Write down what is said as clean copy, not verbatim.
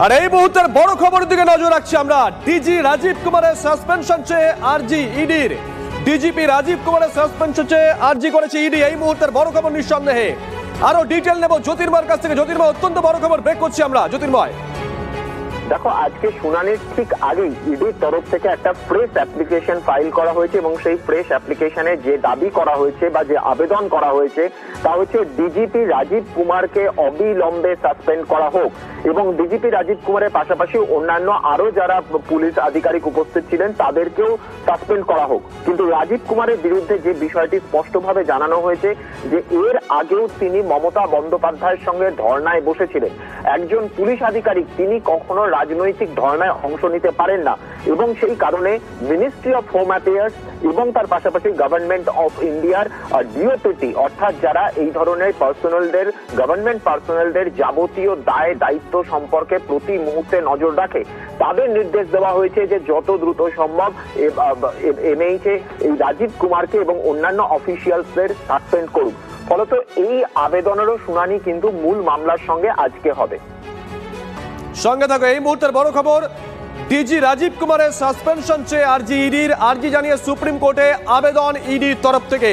আর এই মুহূর্তের বড় খবরের দিকে নজর রাখছি আমরা। ডিজি রাজীব কুমারের সাসপেনশন চেয়ে আরজি ইডির। ডিজিপি রাজীব কুমারের সাসপেনশন চেয়ে আরজি করেছে ইডি। এই মুহূর্তের বড় খবর নিঃসন্দেহে। আরো ডিটেল নেব জ্যোতির্ময়ের কাছ থেকে। জ্যোতির্ময়, অত্যন্ত বড় খবর ব্রেক করছি আমরা। জ্যোতির্ময়, দেখো, আজকে শুনানির ঠিক আগেই ইডির তরফ থেকে একটা ফ্রেশ অ্যাপ্লিকেশন ফাইল করা হয়েছে এবং সেই ফ্রেশ অ্যাপ্লিকেশনে যে দাবি করা হয়েছে বা যে আবেদন করা হয়েছে তা হচ্ছে ডিজিপি রাজীব কুমারকে অবিলম্বে সাসপেন্ড করা হোক এবং ডিজিপি রাজীব কুমারের পাশাপাশি অন্যান্য আরো যারা পুলিশ আধিকারিক উপস্থিত ছিলেন তাদেরকেও সাসপেন্ড করা হোক। কিন্তু রাজীব কুমারের বিরুদ্ধে যে বিষয়টি স্পষ্টভাবে জানানো হয়েছে যে এর আগেও তিনি মমতা বন্দ্যোপাধ্যায়ের সঙ্গে ধর্নায় বসেছিলেন। একজন পুলিশ আধিকারিক, তিনি কখনো রাজনৈতিক ধর্নায় অংশ নিতে পারেন না এবং সেই কারণে মিনিস্ট্রি অফ হোম অ্যাফেয়ার্স এবং তার পাশাপাশি গভর্নমেন্ট অফ ইন্ডিয়ার ডিওপিটি অর্থাৎ যারা এই ধরনের পার্সোনালদের গভর্নমেন্ট পার্সোনালদের যাবতীয় দায় দায়িত্ব সম্পর্কে প্রতি মুহূর্তে নজর রাখে, তাদের নির্দেশ দেওয়া হয়েছে যে যত দ্রুত সম্ভব এনএইচএ এই রাজীব কুমারকে এবং অন্যান্য অফিসিয়ালসদের সাসপেন্ড করুক। ফলত এই আবেদনেরও শুনানি কিন্তু মূল মামলার সঙ্গে আজকে হবে। সঙ্গে থাকো। এই মুহূর্তের বড় খবর, ডিজি রাজীব কুমারের সাসপেনশন চেয়ে আরজি ইডির। আরজি জানিয়ে সুপ্রিম কোর্টে আবেদন ইডির তরফ থেকে।